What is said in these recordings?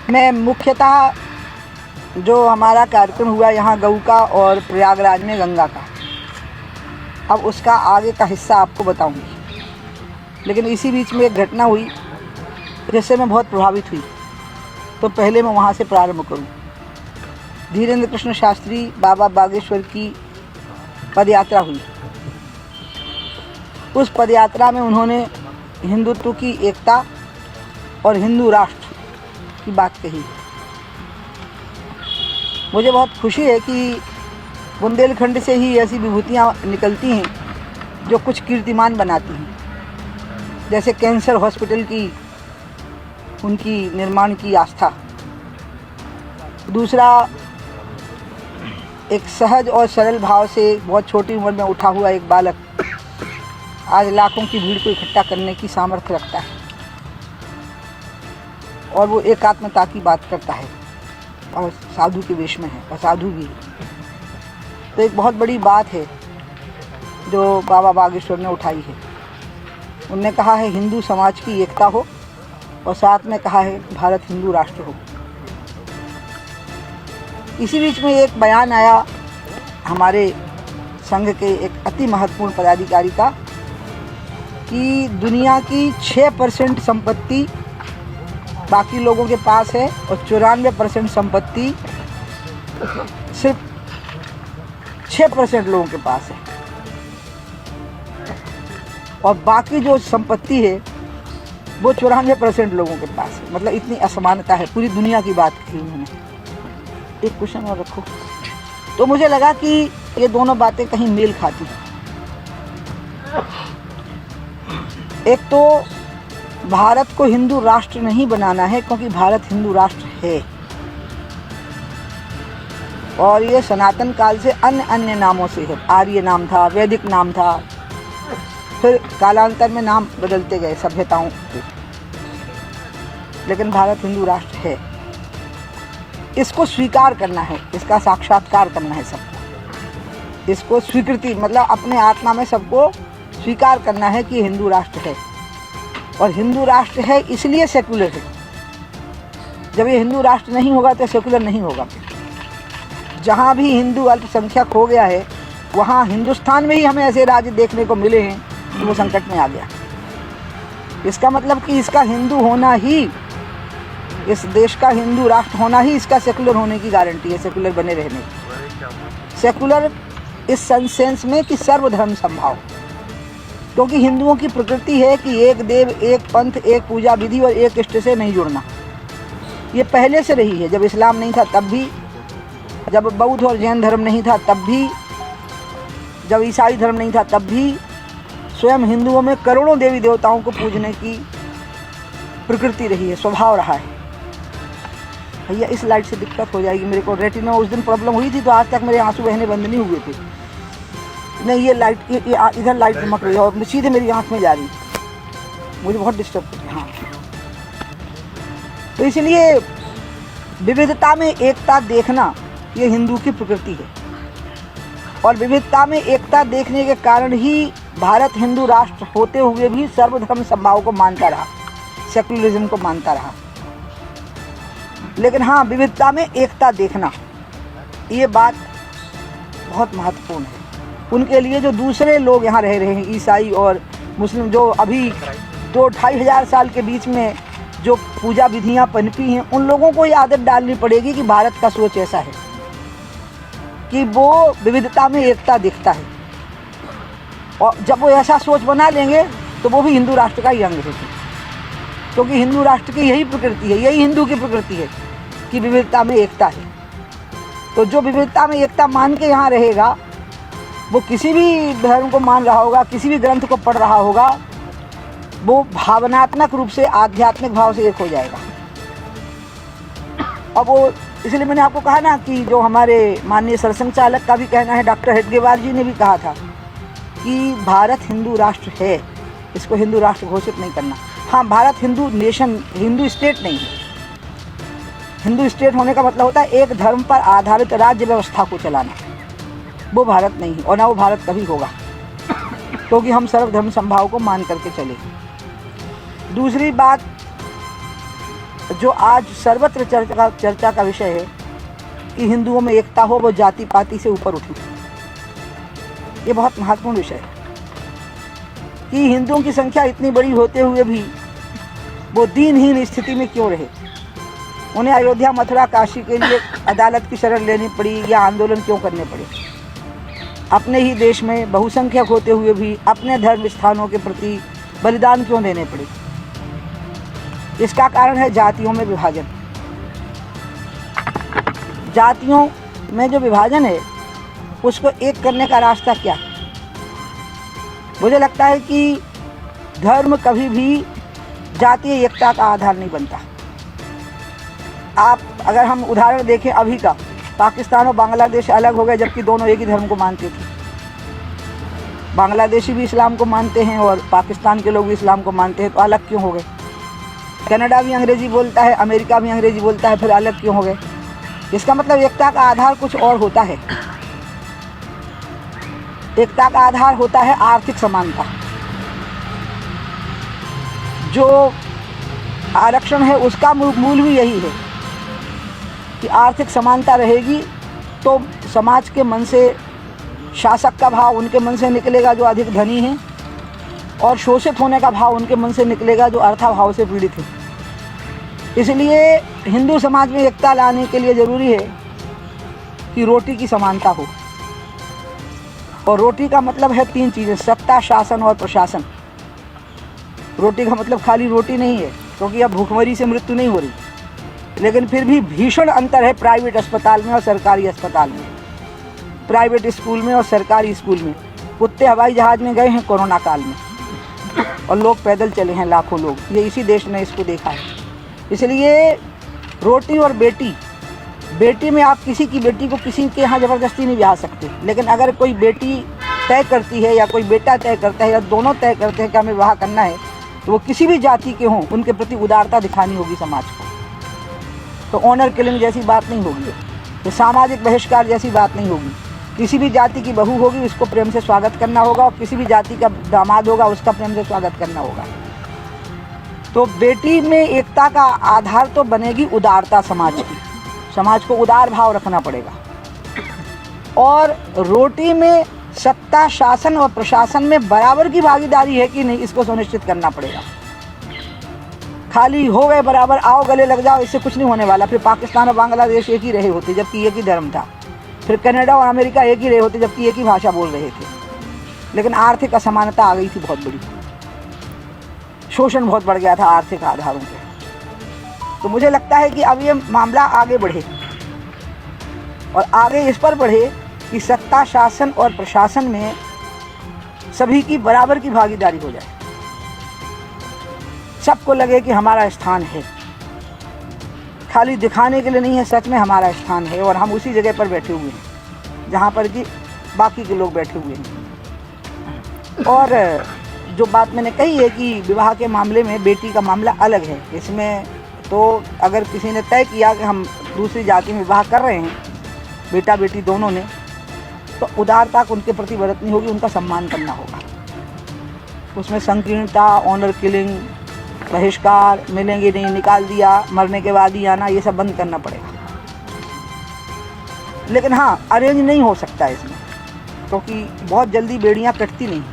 मैं मुख्यतः जो हमारा कार्यक्रम हुआ यहाँ गऊ का और प्रयागराज में गंगा का, अब उसका आगे का हिस्सा आपको बताऊंगी। लेकिन इसी बीच में एक घटना हुई जिससे मैं बहुत प्रभावित हुई, तो पहले मैं वहाँ से प्रारंभ करूँ। धीरेन्द्र कृष्ण शास्त्री बाबा बागेश्वर की पदयात्रा हुई। उस पदयात्रा में उन्होंने हिंदुत्व की एकता और हिंदू राष्ट्र की बात कही। मुझे बहुत खुशी है कि बुंदेलखंड से ही ऐसी विभूतियाँ निकलती हैं जो कुछ कीर्तिमान बनाती हैं, जैसे कैंसर हॉस्पिटल की उनकी निर्माण की आस्था। दूसरा, एक सहज और सरल भाव से बहुत छोटी उम्र में उठा हुआ एक बालक आज लाखों की भीड़ को इकट्ठा करने की सामर्थ्य रखता है और वो एकात्मता की बात करता है और साधु के वेश में है और साधु भी है। तो एक बहुत बड़ी बात है जो बाबा बागेश्वर ने उठाई है। उनने कहा है हिंदू समाज की एकता हो और साथ में कहा है भारत हिंदू राष्ट्र हो। इसी बीच में एक बयान आया हमारे संघ के एक अति महत्वपूर्ण पदाधिकारी का कि दुनिया की 6% संपत्ति बाकी लोगों के पास है और 94% संपत्ति सिर्फ 6% लोगों के पास है, और बाकी जो संपत्ति है वो 94% लोगों के पास है। मतलब इतनी असमानता है, पूरी दुनिया की बात की उन्होंने। एक क्वेश्चन और रखो। तो मुझे लगा कि ये दोनों बातें कहीं मेल खाती हैं। एक तो भारत को हिंदू राष्ट्र नहीं बनाना है क्योंकि भारत हिंदू राष्ट्र है और ये सनातन काल से अन्य नामों से है। आर्य नाम था, वैदिक नाम था, फिर कालांतर में नाम बदलते गए सभ्यताओं के, लेकिन भारत हिंदू राष्ट्र है। इसको स्वीकार करना है, इसका साक्षात्कार करना है सबको। इसको स्वीकृति मतलब अपने आत्मा में सबको स्वीकार करना है कि हिंदू राष्ट्र है, और हिंदू राष्ट्र है इसलिए सेकुलर है। जब ये हिंदू राष्ट्र नहीं होगा तो सेकुलर नहीं होगा। जहाँ भी हिंदू अल्पसंख्यक हो गया है वहाँ हिंदुस्तान में ही हमें ऐसे राज्य देखने को मिले हैं तो वो संकट में आ गया। इसका मतलब कि इसका हिंदू होना ही, इस देश का हिंदू राष्ट्र होना ही इसका सेकुलर होने की गारंटी है, सेकुलर बने रहने की। सेकुलर इस सेंस में कि सर्वधर्म संभाव, क्योंकि हिंदुओं की प्रकृति है कि एक देव, एक पंथ, एक पूजा विधि और एक इष्ट से नहीं जुड़ना। ये पहले से रही है, जब इस्लाम नहीं था तब भी, जब बौद्ध और जैन धर्म नहीं था तब भी, जब ईसाई धर्म नहीं था तब भी। स्वयं हिंदुओं में करोड़ों देवी देवताओं को पूजने की प्रकृति रही है, स्वभाव रहा है। भैया इस लाइट से दिक्कत हो जाएगी मेरे को, रेटिना उस दिन प्रॉब्लम हुई थी तो आज तक मेरे आंसू बहने बंद नहीं हुए थे। नहीं, ये लाइट इधर लाइट चमक रही है और सीधे मेरी आंख में जा रही, मुझे बहुत डिस्टर्ब होती है। हाँ, तो इसलिए विविधता में एकता देखना ये हिंदू की प्रकृति है, और विविधता में एकता देखने के कारण ही भारत हिंदू राष्ट्र होते हुए भी सर्वधर्म समभाव को मानता रहा, सेकुलरिज्म को मानता रहा। लेकिन हाँ, विविधता में एकता देखना ये बात बहुत महत्वपूर्ण है। उनके लिए जो दूसरे लोग यहाँ रह रहे हैं, ईसाई और मुस्लिम, जो अभी 2-2.5 हज़ार साल के बीच में जो पूजा विधियाँ पनपी हैं, उन लोगों को ये आदत डालनी पड़ेगी कि भारत का सोच ऐसा है कि वो विविधता में एकता दिखता है, और जब वो ऐसा सोच बना लेंगे तो वो भी हिंदू राष्ट्र का ही अंग है, क्योंकि हिंदू राष्ट्र की यही प्रकृति है, यही हिंदू की प्रकृति है कि विविधता में एकता है। तो जो विविधता में एकता मान के यहाँ रहेगा वो किसी भी धर्म को मान रहा होगा, किसी भी ग्रंथ को पढ़ रहा होगा, वो भावनात्मक रूप से आध्यात्मिक भाव से एक हो जाएगा। अब वो इसलिए मैंने आपको कहा ना कि जो हमारे माननीय सरसंघ चालक का भी कहना है, डॉक्टर हेडगेवार जी ने भी कहा था कि भारत हिंदू राष्ट्र है, इसको हिंदू राष्ट्र घोषित नहीं करना। हाँ, भारत हिंदू नेशन, हिंदू स्टेट नहीं है। हिंदू स्टेट होने का मतलब होता है एक धर्म पर आधारित राज्य व्यवस्था को चलाना, वो भारत नहीं है और ना वो भारत कभी होगा, क्योंकि हम सर्वधर्म समभाव को मान करके चले। दूसरी बात, जो आज सर्वत्र चर्चा का विषय है कि हिंदुओं में एकता हो, वो जाति पाति से ऊपर उठी। ये बहुत महत्वपूर्ण विषय है कि हिंदुओं की संख्या इतनी बड़ी होते हुए भी वो दीनहीन स्थिति में क्यों रहे। उन्हें अयोध्या, मथुरा, काशी के लिए अदालत की शरण लेनी पड़ी या आंदोलन क्यों करने पड़े। अपने ही देश में बहुसंख्यक होते हुए भी अपने धर्म स्थानों के प्रति बलिदान क्यों देने पड़े। इसका कारण है जातियों में विभाजन। जातियों में जो विभाजन है उसको एक करने का रास्ता क्या है? मुझे लगता है कि धर्म कभी भी जातीय एकता का आधार नहीं बनता। आप अगर हम उदाहरण देखें अभी का, पाकिस्तान और बांग्लादेश अलग हो गए जबकि दोनों एक ही धर्म को मानते थे। बांग्लादेशी भी इस्लाम को मानते हैं और पाकिस्तान के लोग भी इस्लाम को मानते हैं, तो अलग क्यों हो गए। कनाडा भी अंग्रेज़ी बोलता है, अमेरिका भी अंग्रेज़ी बोलता है, फिर अलग क्यों हो गए। इसका मतलब एकता का आधार कुछ और होता है। एकता का आधार होता है आर्थिक समानता। जो आरक्षण है उसका मूल भी यही है कि आर्थिक समानता रहेगी तो समाज के मन से शासक का भाव उनके मन से निकलेगा जो अधिक धनी हैं, और शोषित होने का भाव उनके मन से निकलेगा जो अर्थाभाव से पीड़ित हैं। इसलिए हिंदू समाज में एकता लाने के लिए ज़रूरी है कि रोटी की समानता हो। और रोटी का मतलब है 3 चीज़ें: सत्ता, शासन और प्रशासन। रोटी का मतलब खाली रोटी नहीं है, क्योंकि अब भूखमरी से मृत्यु नहीं हो रही, लेकिन फिर भी भीषण अंतर है प्राइवेट अस्पताल में और सरकारी अस्पताल में, प्राइवेट स्कूल में और सरकारी स्कूल में। कुत्ते हवाई जहाज़ में गए हैं कोरोना काल में और लोग पैदल चले हैं लाखों लोग। ये इसी देश ने इसको देखा है। इसलिए रोटी और बेटी में आप किसी की बेटी को किसी के यहाँ ज़बरदस्ती नहीं ब्याह सकते, लेकिन अगर कोई बेटी तय करती है या कोई बेटा तय करता है या दोनों तय करते हैं कि हमें विवाह करना है, तो वो किसी भी जाति के हों उनके प्रति उदारता दिखानी होगी समाज को। तो ऑनर किलिंग जैसी बात नहीं होगी, तो सामाजिक बहिष्कार जैसी बात नहीं होगी। किसी भी जाति की बहू होगी उसको प्रेम से स्वागत करना होगा, और किसी भी जाति का दामाद होगा उसका प्रेम से स्वागत करना होगा। तो बेटी में एकता का आधार तो बनेगी उदारता समाज की। समाज को उदार भाव रखना पड़ेगा। और रोटी में सत्ता, शासन और प्रशासन में बराबर की भागीदारी है कि नहीं, इसको सुनिश्चित करना पड़ेगा। खाली हो गए बराबर, आओ गले लग जाओ, इससे कुछ नहीं होने वाला। फिर पाकिस्तान और बांग्लादेश एक ही रहे होते जबकि एक ही धर्म था। फिर कनाडा और अमेरिका एक ही रहे होते जबकि एक ही भाषा बोल रहे थे। लेकिन आर्थिक असमानता आ गई थी बहुत बड़ी, शोषण बहुत बढ़ गया था आर्थिक आधारों पे। तो मुझे लगता है कि अब ये मामला आगे बढ़े, और आगे इस पर बढ़े कि सत्ता, शासन और प्रशासन में सभी की बराबर की भागीदारी हो जाए। सबको लगे कि हमारा स्थान है, खाली दिखाने के लिए नहीं है, सच में हमारा स्थान है और हम उसी जगह पर बैठे हुए हैं जहाँ पर कि बाकी के लोग बैठे हुए हैं। और जो बात मैंने कही है कि विवाह के मामले में बेटी का मामला अलग है, इसमें तो अगर किसी ने तय किया कि हम दूसरी जाति में विवाह कर रहे हैं, बेटा बेटी दोनों ने, तो उदारता को उनके प्रति बरतनी होगी, उनका सम्मान करना होगा। उसमें संकीर्णता, ऑनर किलिंग, बहिष्कार, मिलेंगे नहीं, निकाल दिया, मरने के बाद ही आना, ये सब बंद करना पड़ेगा। लेकिन हाँ, अरेंज नहीं हो सकता इसमें, क्योंकि बहुत जल्दी बेड़ियाँ कटती नहीं।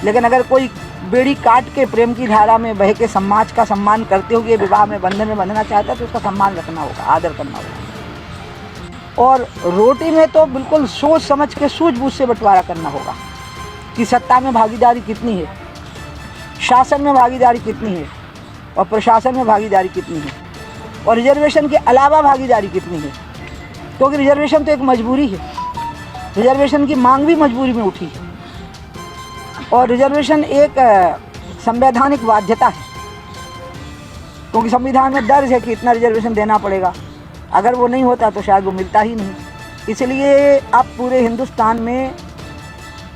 लेकिन अगर कोई बेड़ी काट के प्रेम की धारा में बह के समाज का सम्मान करते हुए विवाह में बंधन में बंधना चाहता है तो उसका सम्मान रखना होगा, आदर करना होगा। और रोटी में तो बिल्कुल सोच समझ के सूझबूझ से बंटवारा करना होगा कि सत्ता में भागीदारी कितनी है, शासन में भागीदारी कितनी है और प्रशासन में भागीदारी कितनी है, और रिजर्वेशन के अलावा भागीदारी कितनी है। क्योंकि रिजर्वेशन तो एक मजबूरी है, रिजर्वेशन की मांग भी मजबूरी में उठी है, और रिजर्वेशन एक संवैधानिक बाध्यता है, क्योंकि संविधान में दर्ज है कि इतना रिजर्वेशन देना पड़ेगा। अगर वो नहीं होता तो शायद वो मिलता ही नहीं। इसलिए अब पूरे हिंदुस्तान में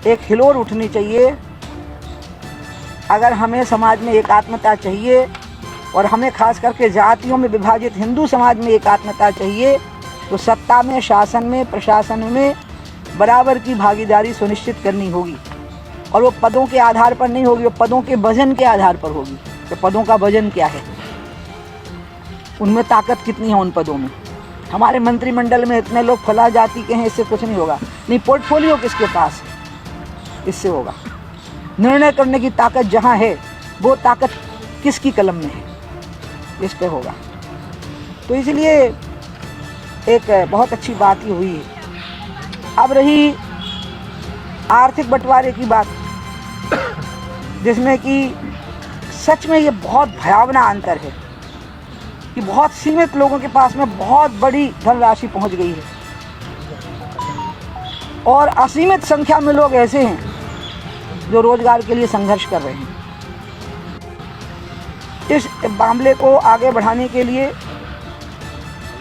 एक हिलोर उठनी चाहिए। अगर हमें समाज में एकात्मता चाहिए और हमें खास करके जातियों में विभाजित हिंदू समाज में एकात्मता चाहिए, तो सत्ता में, शासन में, प्रशासन में बराबर की भागीदारी सुनिश्चित करनी होगी। और वो पदों के आधार पर नहीं होगी, वो पदों के वजन के आधार पर होगी कि पदों का वजन क्या है। उनमें ताकत कितनी है उन पदों में। हमारे मंत्रिमंडल में इतने लोग फला जाति के हैं, इससे कुछ नहीं होगा। नहीं, पोर्टफोलियो किसके पास है, इससे होगा। निर्णय करने की ताकत जहाँ है, वो ताकत किसकी कलम में है, इस पे होगा। तो इसलिए एक बहुत अच्छी बात ही हुई है। अब रही आर्थिक बंटवारे की बात, जिसमें कि सच में ये बहुत भयावना अंतर है कि बहुत सीमित लोगों के पास में बहुत बड़ी धनराशि पहुंच गई है और असीमित संख्या में लोग ऐसे हैं जो रोजगार के लिए संघर्ष कर रहे हैं। इस मामले को आगे बढ़ाने के लिए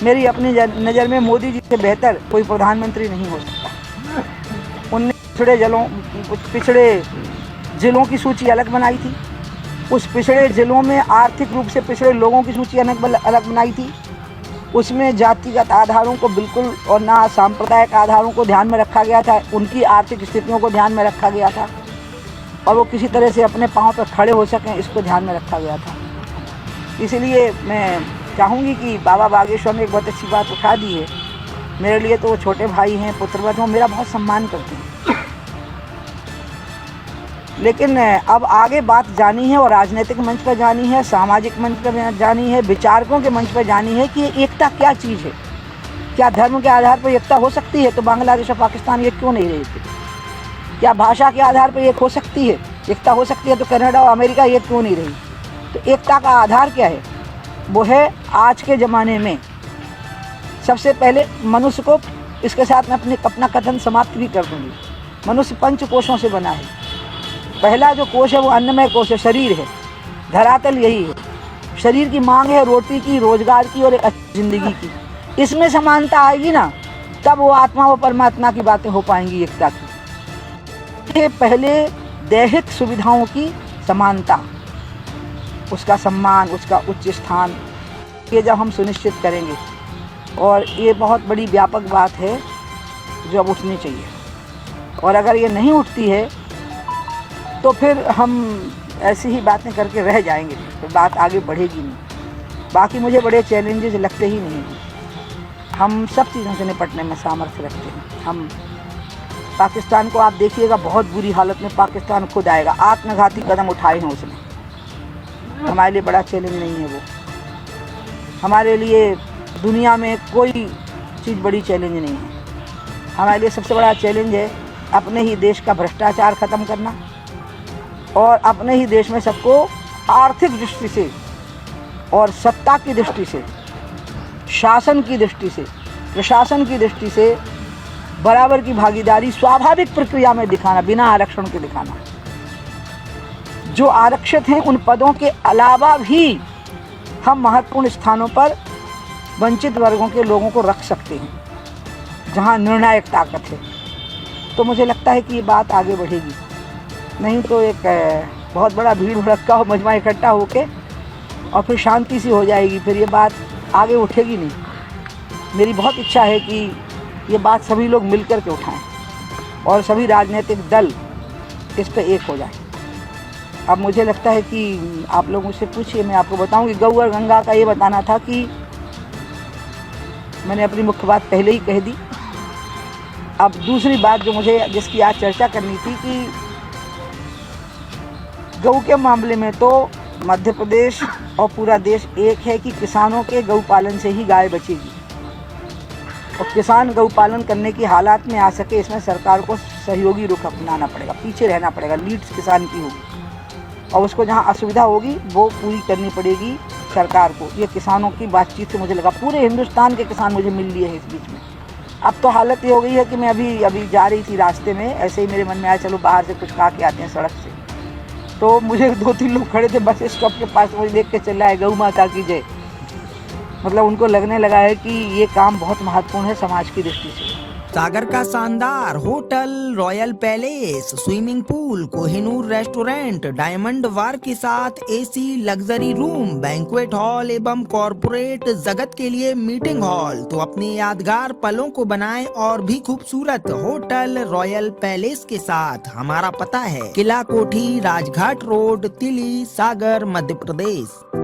मेरी अपनी नज़र में मोदी जी से बेहतर कोई प्रधानमंत्री नहीं हो सकता। उनने पिछड़े जिलों की सूची अलग बनाई थी। उस पिछड़े जिलों में आर्थिक रूप से पिछड़े लोगों की सूची अलग बनाई थी। उसमें जातिगत आधारों को बिल्कुल और ना सांप्रदायिक आधारों को ध्यान में रखा गया था, उनकी आर्थिक स्थितियों को ध्यान में रखा गया था और वो किसी तरह से अपने पांव पर खड़े हो सकें, इसको ध्यान में रखा गया था। इसलिए मैं चाहूँगी कि बाबा बागेश्वर ने एक बहुत अच्छी बात उठा दी है। मेरे लिए तो वो छोटे भाई हैं, पुत्रवत, वो मेरा बहुत सम्मान करते हैं, लेकिन अब आगे बात जानी है और राजनीतिक मंच पर जानी है, सामाजिक मंच पर जानी है, विचारकों के मंच पर जानी है कि एकता क्या चीज़ है। क्या धर्म के आधार पर एकता हो सकती है? तो बांग्लादेश और पाकिस्तान एक क्यों नहीं रहे थे? क्या भाषा के आधार पर एक हो सकती है, एकता हो सकती है? तो कनाडा और अमेरिका एक क्यों नहीं रही? तो एकता का आधार क्या है? वो है आज के ज़माने में सबसे पहले मनुष्य को, इसके साथ मैं अपना कथन समाप्त भी कर दूँगी। मनुष्य 5 कोशों से बना है। पहला जो कोश है वो अन्नमय कोश है, शरीर है, धरातल यही है। शरीर की मांग है रोटी की, रोजगार की और एक अच्छी जिंदगी की। इसमें समानता आएगी ना, तब वो आत्मा व परमात्मा की बातें हो पाएंगी, एकता की। ये पहले दैहिक सुविधाओं की समानता, उसका सम्मान, उसका उच्च स्थान, ये जब हम सुनिश्चित करेंगे, और ये बहुत बड़ी व्यापक बात है जो अब उठनी चाहिए। और अगर ये नहीं उठती है तो फिर हम ऐसी ही बातें करके रह जाएंगे, तो बात आगे बढ़ेगी नहीं। बाकी मुझे बड़े चैलेंजेस लगते ही नहीं हैं। हम सब चीज़ों से निपटने में सामर्थ्य रखते हैं। हम पाकिस्तान को आप देखिएगा, बहुत बुरी हालत में पाकिस्तान खुद आएगा। आत्मघाती कदम उठाए हैं उसने। हमारे लिए बड़ा चैलेंज नहीं है वो। हमारे लिए दुनिया में कोई चीज़ बड़ी चैलेंज नहीं है। हमारे लिए सबसे बड़ा चैलेंज है अपने ही देश का भ्रष्टाचार ख़त्म करना और अपने ही देश में सबको आर्थिक दृष्टि से और सत्ता की दृष्टि से, शासन की दृष्टि से, प्रशासन की दृष्टि से बराबर की भागीदारी स्वाभाविक प्रक्रिया में दिखाना, बिना आरक्षण के दिखाना। जो आरक्षित हैं उन पदों के अलावा भी हम महत्वपूर्ण स्थानों पर वंचित वर्गों के लोगों को रख सकते हैं, जहां निर्णायक ताकत है। तो मुझे लगता है कि ये बात आगे बढ़ेगी। नहीं तो एक बहुत बड़ा भीड़ भड़का हो, मजमा इकट्ठा होके और फिर शांति सी हो जाएगी, फिर ये बात आगे उठेगी नहीं। मेरी बहुत इच्छा है कि ये बात सभी लोग मिल कर के उठाएं और सभी राजनीतिक दल इस पे एक हो जाए। अब मुझे लगता है कि आप लोग मुझसे पूछिए, मैं आपको बताऊं कि गौ और गंगा का ये बताना था कि मैंने अपनी मुख्य बात पहले ही कह दी। अब दूसरी बात जो मुझे जिसकी आज चर्चा करनी थी कि गऊ के मामले में तो मध्य प्रदेश और पूरा देश एक है कि किसानों के गौ पालन से ही गाय बचेगी और किसान गौ पालन करने की हालात में आ सके, इसमें सरकार को सहयोगी रुख अपनाना पड़ेगा, पीछे रहना पड़ेगा। लीड्स किसान की होगी और उसको जहां असुविधा होगी वो पूरी करनी पड़ेगी सरकार को। ये किसानों की बातचीत से मुझे लगा पूरे हिंदुस्तान के किसान मुझे मिल लिए हैं इस बीच में। अब तो हालत ये हो गई है कि मैं अभी जा रही थी रास्ते में, ऐसे ही मेरे मन में आया चलो बाहर से कुछ खा के आते हैं सड़क से, तो मुझे 2-3 लोग खड़े थे बस स्टॉप के पास, मुझे देख के चल रहा है गौ माता की जय। मतलब उनको लगने लगा है कि ये काम बहुत महत्वपूर्ण है समाज की दृष्टि से। सागर का शानदार hotel, royal palace, swimming pool, Kohinoor restaurant, diamond bar के साथ AC luxury room, banquet hall एवं कॉर्पोरेट जगत के लिए मीटिंग हॉल। तो अपने यादगार पलों को बनाएं और भी खूबसूरत होटल रॉयल पैलेस के साथ। हमारा पता है किला कोठी, राजघाट रोड, तिली, सागर, मध्य प्रदेश।